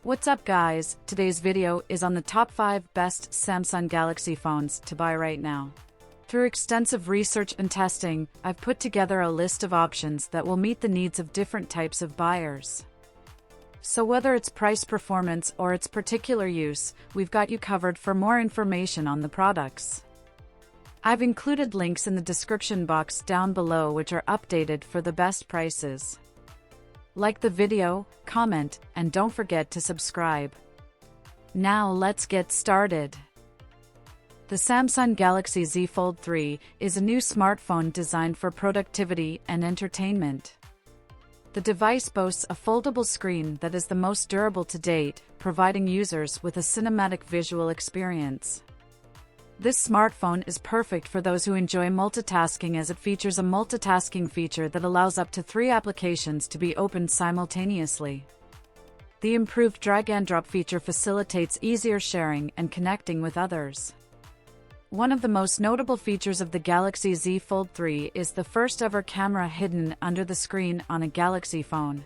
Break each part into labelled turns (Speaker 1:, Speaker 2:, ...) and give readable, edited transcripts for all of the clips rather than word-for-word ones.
Speaker 1: What's up guys, today's video is on the top 5 best Samsung Galaxy phones to buy right now. Through extensive research and testing, I've put together a list of options that will meet the needs of different types of buyers. So whether it's price performance or its particular use, we've got you covered. For more information on the products, I've included links in the description box down below which are updated for the best prices. Like the video, comment, and don't forget to subscribe. Now let's get started. The Samsung Galaxy Z Fold 3 is a new smartphone designed for productivity and entertainment. The device boasts a foldable screen that is the most durable to date, providing users with a cinematic visual experience. This smartphone is perfect for those who enjoy multitasking, as it features a multitasking feature that allows up to 3 applications to be opened simultaneously. The improved drag-and-drop feature facilitates easier sharing and connecting with others. One of the most notable features of the Galaxy Z Fold 3 is the first-ever camera hidden under the screen on a Galaxy phone.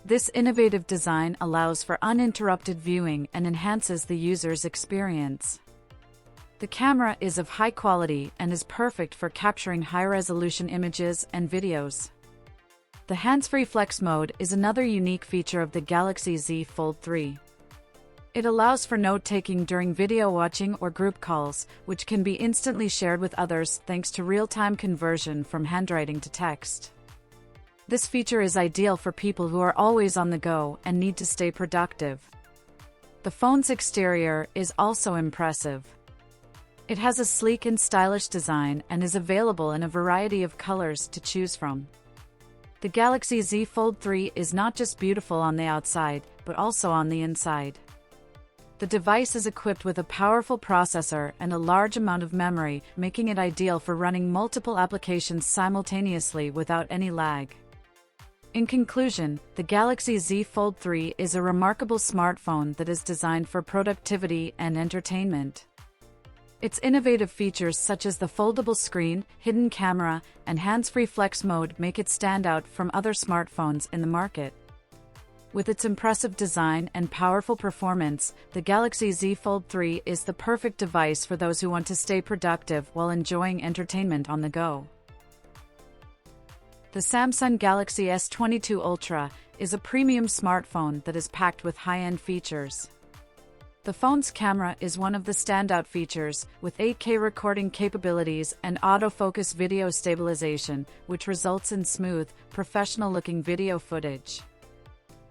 Speaker 1: This innovative design allows for uninterrupted viewing and enhances the user's experience. The camera is of high quality and is perfect for capturing high-resolution images and videos. The hands-free flex mode is another unique feature of the Galaxy Z Fold 3. It allows for note-taking during video watching or group calls, which can be instantly shared with others thanks to real-time conversion from handwriting to text. This feature is ideal for people who are always on the go and need to stay productive. The phone's exterior is also impressive. It has a sleek and stylish design and is available in a variety of colors to choose from. The Galaxy Z Fold 3 is not just beautiful on the outside, but also on the inside. The device is equipped with a powerful processor and a large amount of memory, making it ideal for running multiple applications simultaneously without any lag. In conclusion, the Galaxy Z Fold 3 is a remarkable smartphone that is designed for productivity and entertainment. Its innovative features such as the foldable screen, hidden camera, and hands-free flex mode make it stand out from other smartphones in the market. With its impressive design and powerful performance, the Galaxy Z Fold 3 is the perfect device for those who want to stay productive while enjoying entertainment on the go. The Samsung Galaxy S22 Ultra is a premium smartphone that is packed with high-end features. The phone's camera is one of the standout features, with 8K recording capabilities and autofocus video stabilization, which results in smooth, professional-looking video footage.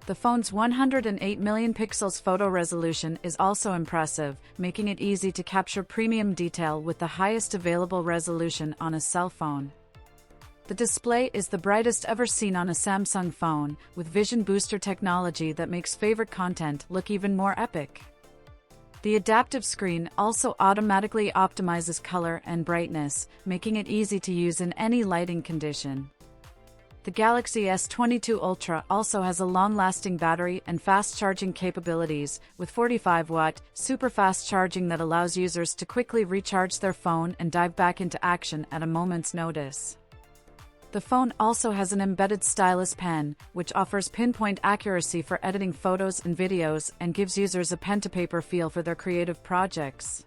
Speaker 1: The phone's 108 million pixels photo resolution is also impressive, making it easy to capture premium detail with the highest available resolution on a cell phone. The display is the brightest ever seen on a Samsung phone, with Vision Booster technology that makes favorite content look even more epic. The adaptive screen also automatically optimizes color and brightness, making it easy to use in any lighting condition. The Galaxy S22 Ultra also has a long-lasting battery and fast-charging capabilities, with 45-watt, super-fast charging that allows users to quickly recharge their phone and dive back into action at a moment's notice. The phone also has an embedded stylus pen, which offers pinpoint accuracy for editing photos and videos and gives users a pen-to-paper feel for their creative projects.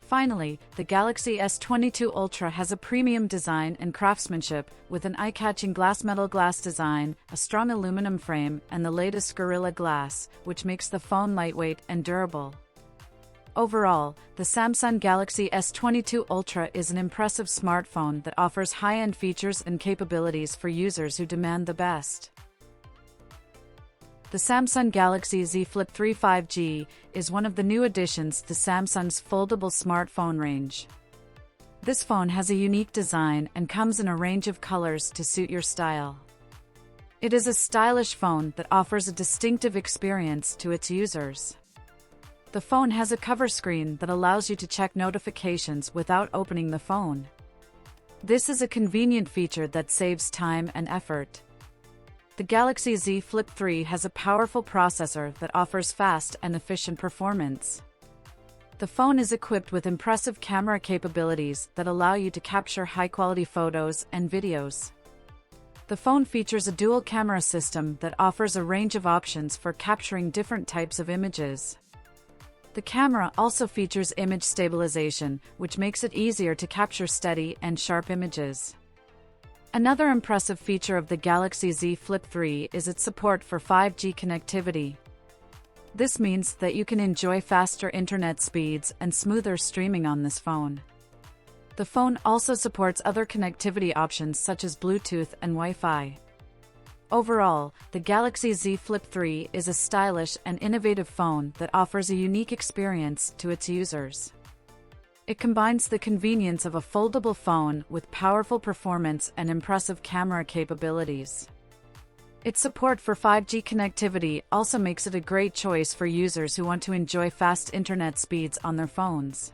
Speaker 1: Finally, the Galaxy S22 Ultra has a premium design and craftsmanship, with an eye-catching glass-metal glass design, a strong aluminum frame, and the latest Gorilla Glass, which makes the phone lightweight and durable. Overall, the Samsung Galaxy S22 Ultra is an impressive smartphone that offers high-end features and capabilities for users who demand the best. The Samsung Galaxy Z Flip 3 5G is one of the new additions to Samsung's foldable smartphone range. This phone has a unique design and comes in a range of colors to suit your style. It is a stylish phone that offers a distinctive experience to its users. The phone has a cover screen that allows you to check notifications without opening the phone. This is a convenient feature that saves time and effort. The Galaxy Z Flip 3 has a powerful processor that offers fast and efficient performance. The phone is equipped with impressive camera capabilities that allow you to capture high-quality photos and videos. The phone features a dual camera system that offers a range of options for capturing different types of images. The camera also features image stabilization, which makes it easier to capture steady and sharp images. Another impressive feature of the Galaxy Z Flip 3 is its support for 5G connectivity. This means that you can enjoy faster internet speeds and smoother streaming on this phone. The phone also supports other connectivity options such as Bluetooth and Wi-Fi. Overall, the Galaxy Z Flip 3 is a stylish and innovative phone that offers a unique experience to its users. It combines the convenience of a foldable phone with powerful performance and impressive camera capabilities. Its support for 5G connectivity also makes it a great choice for users who want to enjoy fast internet speeds on their phones.